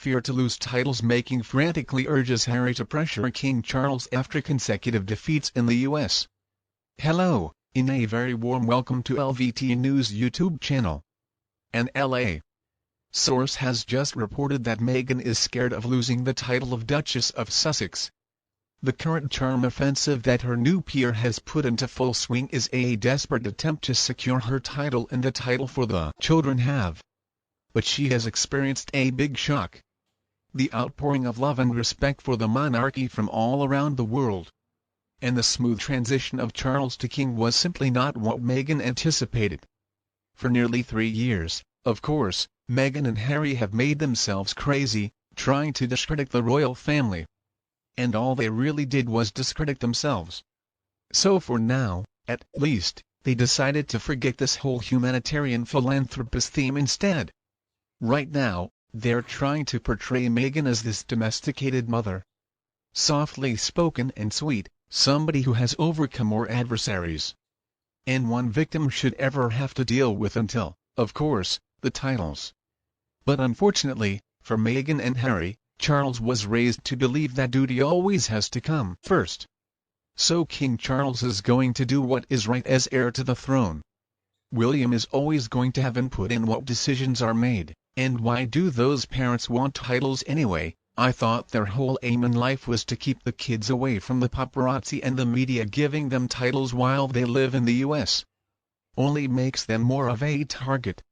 fear to lose titles, making frantically urges Harry to pressure King Charles after consecutive defeats in the US. Hello, and a very warm welcome to LVT News YouTube channel. An LA source has just reported that Meghan is scared of losing the title of Duchess of Sussex. The current charm offensive that her new peer has put into full swing is a desperate attempt to secure her title and the title for the children have. But she has experienced a big shock. The outpouring of love and respect for the monarchy from all around the world. And the smooth transition of Charles to king was simply not what Meghan anticipated. For nearly 3 years, of course, Meghan and Harry have made themselves crazy, trying to discredit the royal family. And all they really did was discredit themselves. So for now, at least, they decided to forget this whole humanitarian philanthropist theme instead. Right now, they're trying to portray Meghan as this domesticated mother. Softly spoken and sweet, somebody who has overcome more adversaries and one victim should ever have to deal with until, of course, the titles. But unfortunately, for Meghan and Harry, Charles was raised to believe that duty always has to come first. So King Charles is going to do what is right as heir to the throne. William is always going to have input in what decisions are made, and why do those parents want titles anyway? I thought their whole aim in life was to keep the kids away from the paparazzi and the media giving them titles while they live in the US. Only makes them more of a target.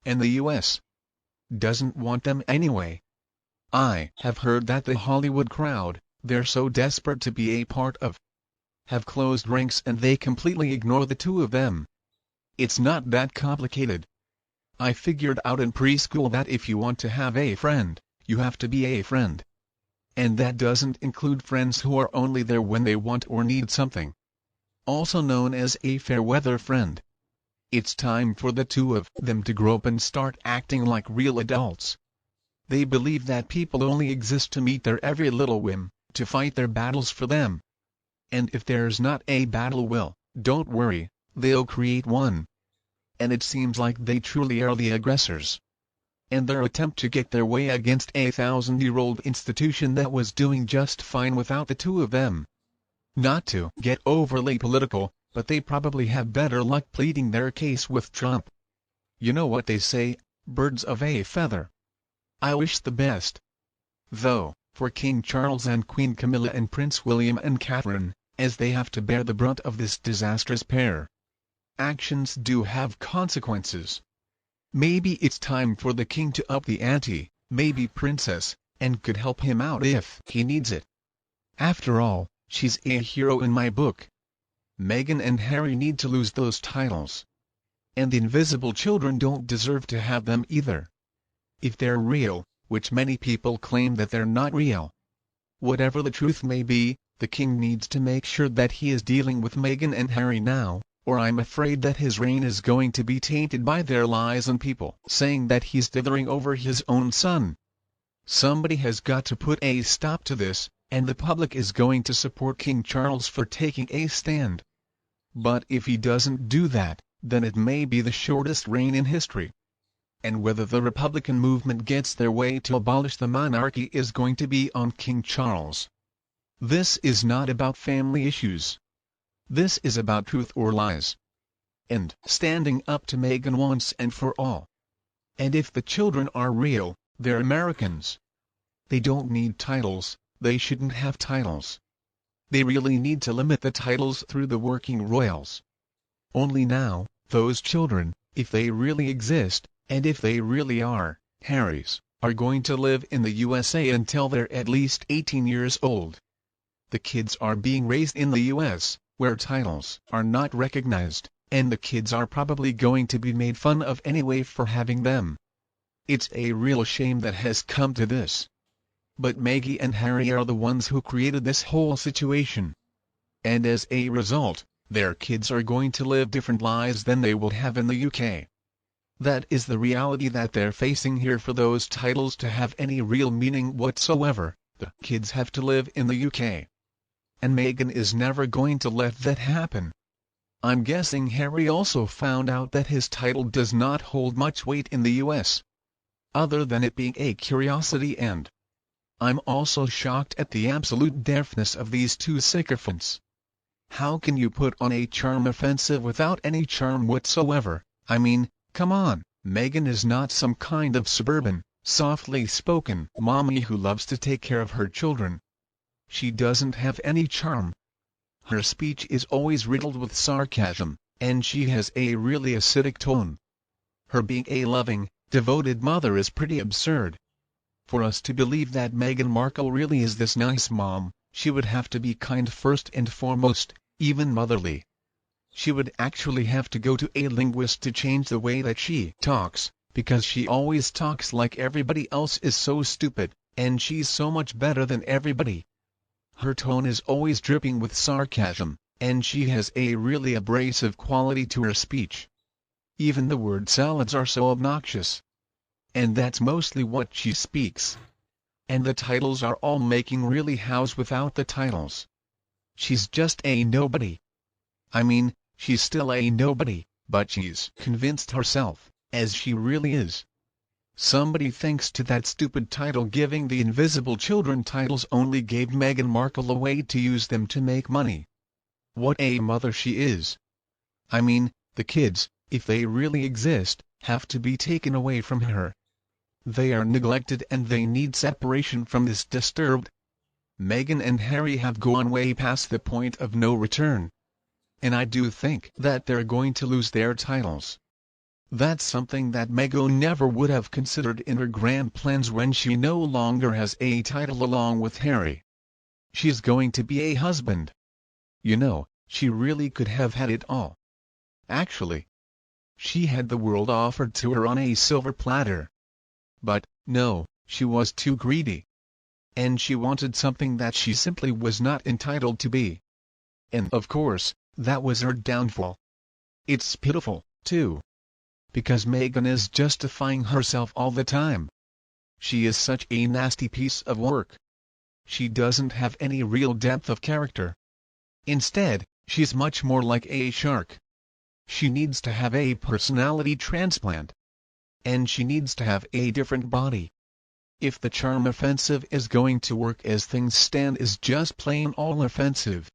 And the US doesn't want them anyway. I have heard that the Hollywood crowd, they're so desperate to be a part of, have closed ranks and they completely ignore the two of them. It's not that complicated. I figured out in preschool that if you want to have a friend, you have to be a friend. And that doesn't include friends who are only there when they want or need something. Also known as a fair-weather friend. It's time for the two of them to grow up and start acting like real adults. They believe that people only exist to meet their every little whim, to fight their battles for them. And if there's not a battle, well, don't worry, they'll create one. And it seems like they truly are the aggressors. And their attempt to get their way against a 1,000-year-old institution that was doing just fine without the two of them. Not to get overly political, but they probably have better luck pleading their case with Trump. You know what they say, birds of a feather. I wish the best. Though, for King Charles and Queen Camilla and Prince William and Catherine, as they have to bear the brunt of this disastrous pair. Actions do have consequences. Maybe it's time for the king to up the ante, maybe Princess, and could help him out if he needs it. After all, she's a hero in my book. Meghan and Harry need to lose those titles. And the invisible children don't deserve to have them either. If they're real, which many people claim that they're not real. Whatever the truth may be, the king needs to make sure that he is dealing with Meghan and Harry now, or I'm afraid that his reign is going to be tainted by their lies and people saying that he's dithering over his own son. Somebody has got to put a stop to this, and the public is going to support King Charles for taking a stand. But if he doesn't do that, then it may be the shortest reign in history. And whether the Republican movement gets their way to abolish the monarchy is going to be on King Charles. This is not about family issues. This is about truth or lies. And standing up to Meghan once and for all. And if the children are real, they're Americans. They don't need titles, they shouldn't have titles. They really need to limit the titles through the working royals. Only now, those children, if they really exist, and if they really are, Harry's, are going to live in the USA until they're at least 18 years old. The kids are being raised in the US, where titles are not recognized, and the kids are probably going to be made fun of anyway for having them. It's a real shame that has come to this. But Meghan and Harry are the ones who created this whole situation. And as a result, their kids are going to live different lives than they will have in the UK. That is the reality that they're facing here. For those titles to have any real meaning whatsoever, the kids have to live in the UK. And Meghan is never going to let that happen. I'm guessing Harry also found out that his title does not hold much weight in the US. other than it being a curiosity, and I'm also shocked at the absolute deafness of these two sycophants. How can you put on a charm offensive without any charm whatsoever? I mean, come on, Meghan is not some kind of suburban, softly spoken mommy who loves to take care of her children. She doesn't have any charm. Her speech is always riddled with sarcasm, and she has a really acidic tone. Her being a loving, devoted mother is pretty absurd. For us to believe that Meghan Markle really is this nice mom, she would have to be kind first and foremost, even motherly. She would actually have to go to a linguist to change the way that she talks, because she always talks like everybody else is so stupid, and she's so much better than everybody. Her tone is always dripping with sarcasm, and she has a really abrasive quality to her speech. Even the word salads are so obnoxious. And that's mostly what she speaks. And the titles are all making really house without the titles. She's just a nobody. I mean, she's still a nobody, but she's convinced herself, as she really is. Somebody thanks to that stupid title giving the invisible children titles only gave Meghan Markle a way to use them to make money. What a mother she is. I mean, the kids, if they really exist, have to be taken away from her. They are neglected and they need separation from this disturbed. Meghan and Harry have gone way past the point of no return. And I do think that they're going to lose their titles. That's something that Meghan never would have considered in her grand plans when she no longer has a title along with Harry. She's going to be a husband. You know, she really could have had it all. Actually, she had the world offered to her on a silver platter. But, no, she was too greedy. And she wanted something that she simply was not entitled to be. And of course, that was her downfall. It's pitiful, too. Because Meghan is justifying herself all the time. She is such a nasty piece of work. She doesn't have any real depth of character. Instead, she's much more like a shark. She needs to have a personality transplant. And she needs to have a different body. If the charm offensive is going to work as things stand is just plain all offensive,